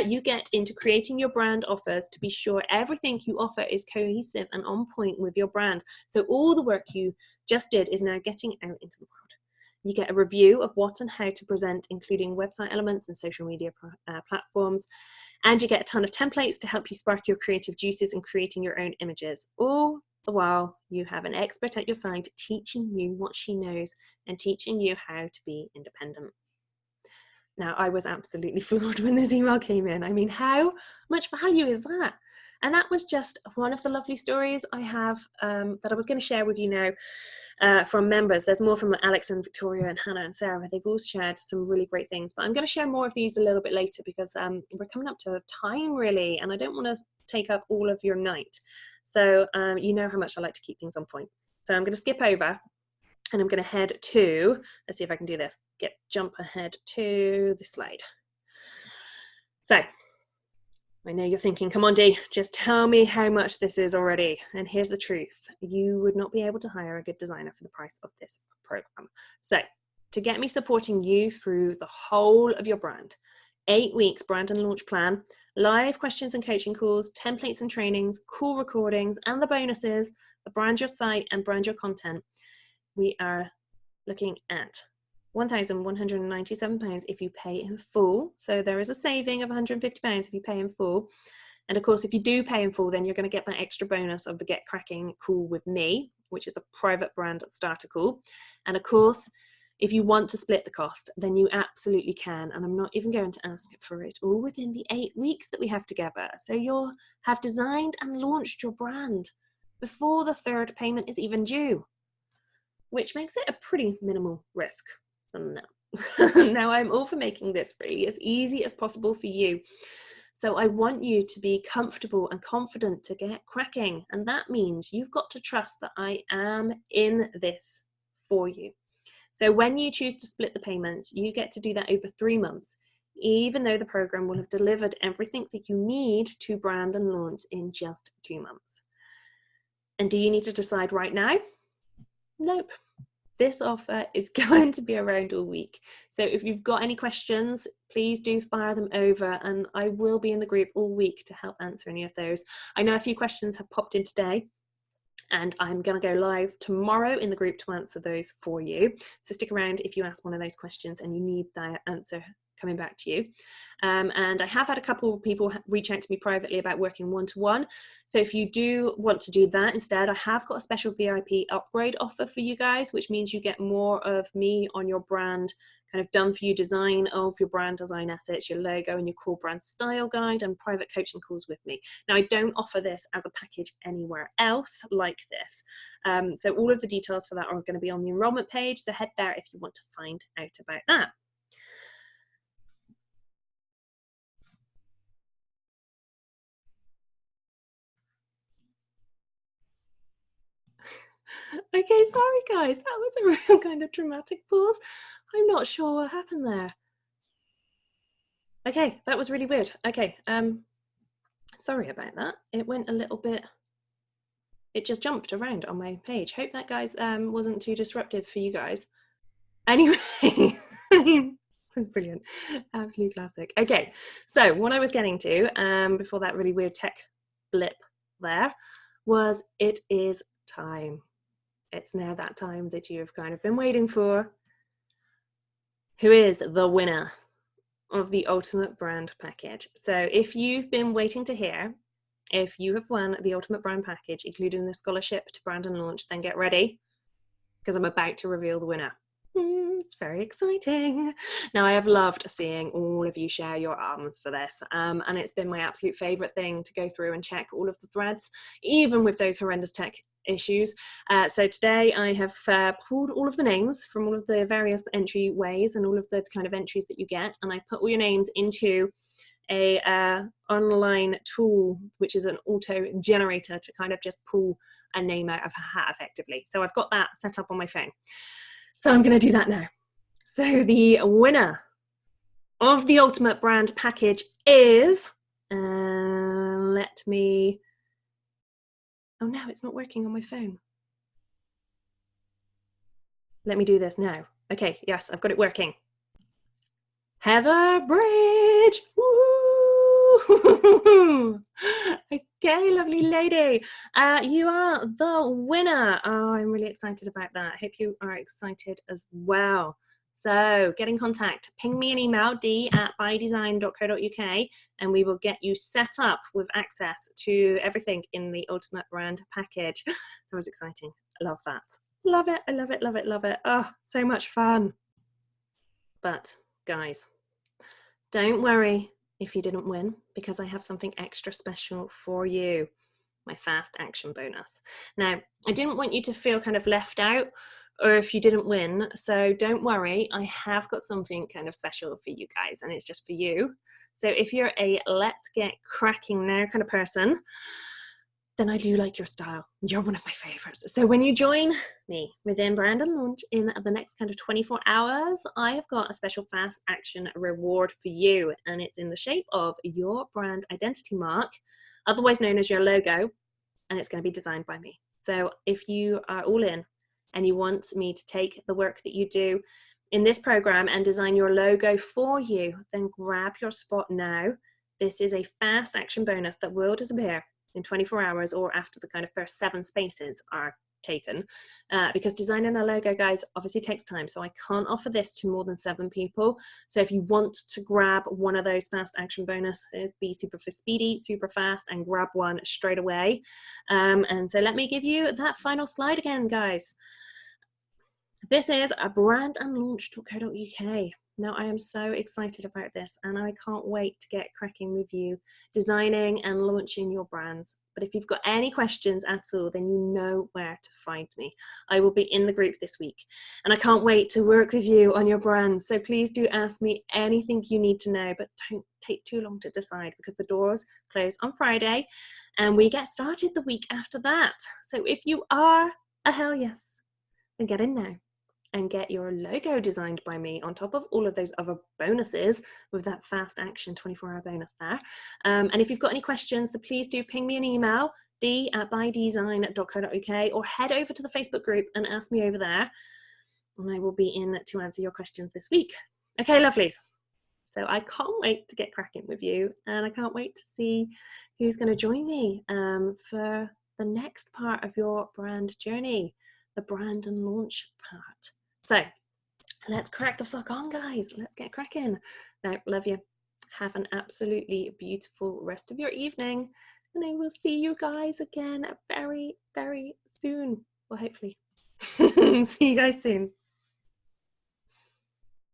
You get into creating your brand offers to be sure everything you offer is cohesive and on point with your brand. So all the work you just did is now getting out into the world. You get a review of what and how to present, including website elements and social media platforms. And you get a ton of templates to help you spark your creative juices in creating your own images. All the while, you have an expert at your side teaching you what she knows and teaching you how to be independent. Now, I was absolutely floored when this email came in. I mean, how much value is that? And that was just one of the lovely stories I have that I was going to share with you now from members. There's more from Alex and Victoria and Hannah and Sarah. They've all shared some really great things, but I'm going to share more of these a little bit later because we're coming up to time really, and I don't want to take up all of your night. So you know how much I like to keep things on point. So I'm going to skip over and I'm going to head to, let's see if I can do this, jump ahead to this slide. So I know you're thinking, come on, Dee, just tell me how much this is already. And here's the truth. You would not be able to hire a good designer for the price of this program. So to get me supporting you through the whole of your brand, 8 weeks brand and launch plan, live questions and coaching calls, templates and trainings, call recordings, and the bonuses, the brand your site and brand your content, we are looking at £1,197 if you pay in full. So there is a saving of £150 if you pay in full. And of course, if you do pay in full, then you're going to get that extra bonus of the Get Cracking call with me, which is a private brand starter call. And of course, if you want to split the cost, then you absolutely can. And I'm not even going to ask for it all within the 8 weeks that we have together. So you'll have designed and launched your brand before the third payment is even due, which makes it a pretty minimal risk. Now I'm all for making this really as easy as possible for you. So I want you to be comfortable and confident to get cracking. And that means you've got to trust that I am in this for you. So when you choose to split the payments, you get to do that over 3 months, even though the program will have delivered everything that you need to brand and launch in just 2 months. And do you need to decide right now? Nope. This offer is going to be around all week. So if you've got any questions, please do fire them over and I will be in the group all week to help answer any of those. I know a few questions have popped in today and I'm going to go live tomorrow in the group to answer those for you. So stick around if you ask one of those questions and you need that answer coming back to you. And I have had a couple of people reach out to me privately about working one-to-one. So if you do want to do that instead, I have got a special VIP upgrade offer for you guys, which means you get more of me on your brand, kind of done for you design of your brand design assets, your logo and your core brand style guide and private coaching calls with me. Now I don't offer this as a package anywhere else like this. So all of the details for that are going to be on the enrollment page. So head there if you want to find out about that. Okay, sorry guys, that was a real kind of dramatic pause. I'm not sure what happened there. Okay, that was really weird. Okay, sorry about that. It went a little bit, it just jumped around on my page. Hope that, guys, wasn't too disruptive for you guys. Anyway, that's brilliant. Absolute classic. Okay, so what I was getting to before that really weird tech blip there was it is time. It's now that time that you have kind of been waiting for. Who is the winner of the Ultimate Brand Package? So if you've been waiting to hear if you have won the Ultimate Brand Package, including the scholarship to brand and launch, then get ready because I'm about to reveal the winner. It's very exciting. Now, I have loved seeing all of you share your arms for this, and it's been my absolute favorite thing to go through and check all of the threads, even with those horrendous tech issues. So today I have pulled all of the names from all of the various entry ways and all of the kind of entries that you get, and I put all your names into a online tool, which is an auto generator to kind of just pull a name out of a hat effectively. So I've got that set up on my phone. So I'm going to do that now. So the winner of the Ultimate Brand Package is, let me, oh no, it's not working on my phone. Let me do this now. Okay, yes, I've got it working. Heather Bridge. Woo! Okay, lovely lady. You are the winner. Oh, I'm really excited about that. I hope you are excited as well. So get in contact. Ping me an email, d@bydesign.co.uk, and we will get you set up with access to everything in the Ultimate Brand Package. That was exciting. I love that. Love it. I love it, love it, love it. Oh, so much fun. But guys, Don't worry if you didn't win, because I have something extra special for you, my fast action bonus. Now, I didn't want you to feel kind of left out or if you didn't win, so don't worry, I have got something kind of special for you guys, and it's just for you. So if you're a let's get cracking now kind of person, then I do like your style. You're one of my favorites. So when you join me within Brand and Launch in the next kind of 24 hours, I have got a special fast action reward for you. And it's in the shape of your brand identity mark, otherwise known as your logo. And it's going to be designed by me. So if you are all in and you want me to take the work that you do in this program and design your logo for you, then grab your spot now. This is a fast action bonus that will disappear in 24 hours or after the kind of first 7 spaces are taken, because designing a logo, guys, obviously takes time, so I can't offer this to more than 7 people. So if you want to grab one of those fast action bonuses, be super speedy, super fast, and grab one straight away. And so let me give you that final slide again, guys. This is a brandandlaunch.co.uk. Now, I am so excited about this, and I can't wait to get cracking with you designing and launching your brands. But if you've got any questions at all, then you know where to find me. I will be in the group this week, and I can't wait to work with you on your brands. So please do ask me anything you need to know, but don't take too long to decide, because the doors close on Friday and we get started the week after that. So if you are a hell yes, then get in now and get your logo designed by me on top of all of those other bonuses with that fast action 24-hour bonus there. And if you've got any questions, then please do ping me an email, d@bydesign.co.uk, or head over to the Facebook group and ask me over there. And I will be in to answer your questions this week. Okay, lovelies. So I can't wait to get cracking with you, and I can't wait to see who's going to join me for the next part of your brand journey, the brand and launch part. So let's crack the fuck on, guys. Let's get cracking. Now, love you. Have an absolutely beautiful rest of your evening, and I will see you guys again very, very soon. Well, hopefully. See you guys soon.